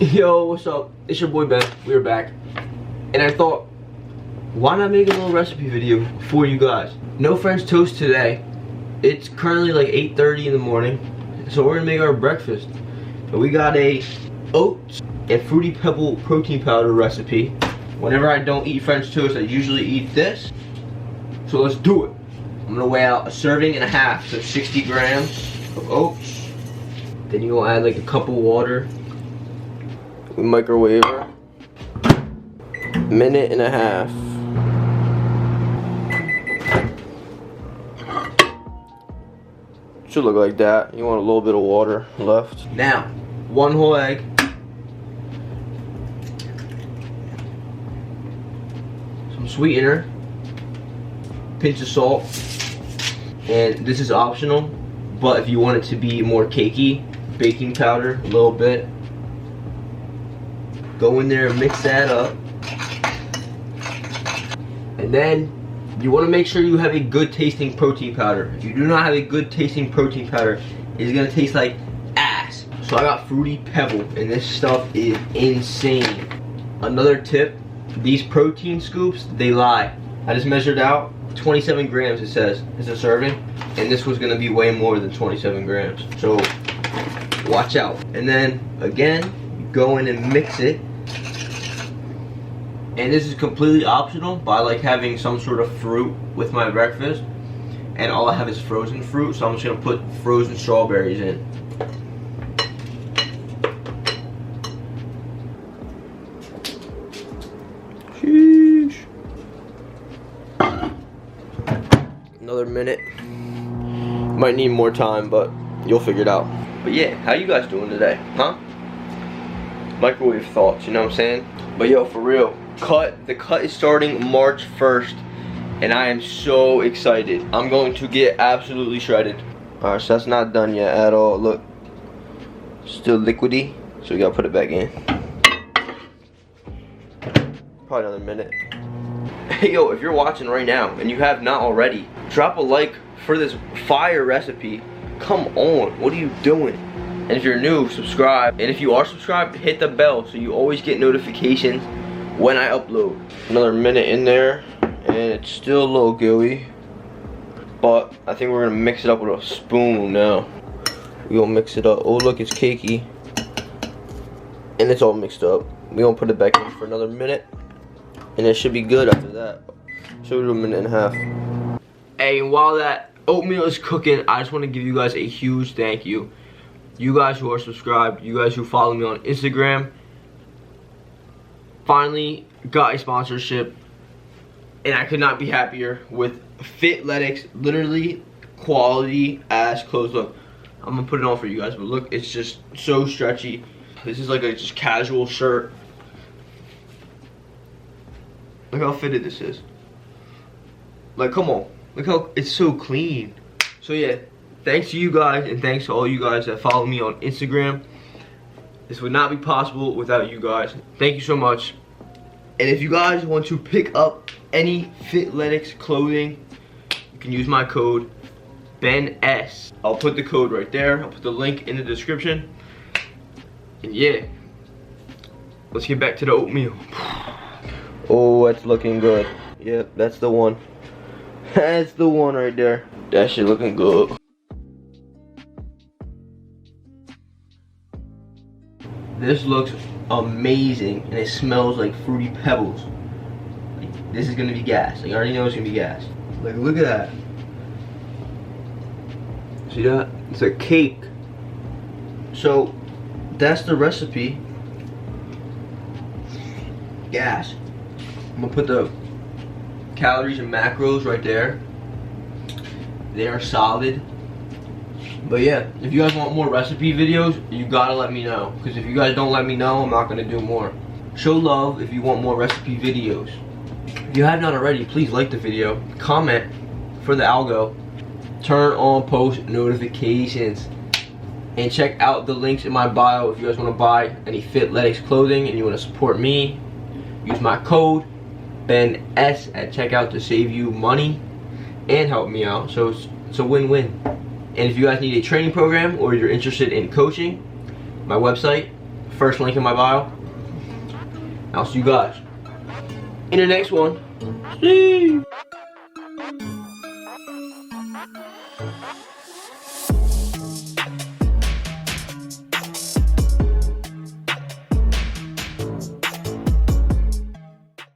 Yo, what's up? It's your boy Ben. We're back. And I thought, why not make a little recipe video for you guys? No French toast today. It's currently like 8:30 in the morning. So we're gonna make our breakfast. And we got a oats and fruity pebble protein powder recipe. Whenever I don't eat French toast, I usually eat this. So let's do it. I'm gonna weigh out a serving and a half, so 60 grams of oats. Then you're gonna add like a cup of water. Microwave her. Minute and a half. Should look like that. You want a little bit of water left. Now, 1 whole egg. Some sweetener. Pinch of salt. And this is optional, but if you want it to be more cakey, baking powder, a little bit. Go in there and mix that up. And then you want to make sure you have a good tasting protein powder. If you do not have a good tasting protein powder, it's going to taste like ass. So I got Fruity Pebble, and this stuff is insane. Another tip, these protein scoops, they lie. I just measured out 27 grams, it says, is a serving. And this was going to be way more than 27 grams. So watch out. And then again, go in and mix it. And this is completely optional, but I like having some sort of fruit with my breakfast. And all I have is frozen fruit, so I'm just gonna put frozen strawberries in. Sheesh. Another minute. Might need more time, but you'll figure it out. But yeah, how you guys doing today, huh? Microwave thoughts, you know what I'm saying? But yo, for real, the cut is starting March 1st, and I am so excited. I'm going to get absolutely shredded. Alright, so that's not done yet at all. Look, still liquidy, so we gotta put it back in. Probably another minute. Hey yo, if you're watching right now and you have not already, drop a like for this fire recipe. Come on, what are you doing? And if you're new, subscribe. And if you are subscribed, hit the bell so you always get notifications when I upload. Another minute in there, and it's still a little gooey. But I think we're gonna mix it up with a spoon now. We're gonna mix it up. Oh look, it's cakey. And it's all mixed up. We're gonna put it back in for another minute. And it should be good after that. So we'll do a minute and a half. Hey, and while that oatmeal is cooking, I just wanna give you guys a huge thank you. You guys who are subscribed, you guys who follow me on Instagram, finally got a sponsorship, and I could not be happier with Fitletics. Literally quality ass clothes. Look, I'm gonna put it on for you guys, but look, it's just so stretchy. This is like a just casual shirt. Look how fitted this is. Like, come on, look how it's so clean. So yeah, thanks to you guys, and thanks to all you guys that follow me on Instagram. This would not be possible without you guys. Thank you so much. And if you guys want to pick up any Fitletics clothing, you can use my code BENS. I'll put the code right there. I'll put the link in the description. And yeah, let's get back to the oatmeal. Oh, that's looking good. Yep, that's the one. That's the one right there. That shit looking good. This looks amazing, and it smells like Fruity Pebbles. Like, this is gonna be gas. Like, I already know it's gonna be gas. Like, look at that. See that? It's a cake. So, that's the recipe. Gas. I'm gonna put the calories and macros right there. They are solid. But yeah, if you guys want more recipe videos, you gotta let me know. Because if you guys don't let me know, I'm not gonna do more. Show love if you want more recipe videos. If you have not already, please like the video, comment for the algo, turn on post notifications, and check out the links in my bio if you guys want to buy any Fitletics clothing and you want to support me. Use my code BENS at checkout to save you money and help me out. So it's a win-win. And if you guys need a training program or you're interested in coaching, my website, First link in my bio. I'll see you guys in the next one. See.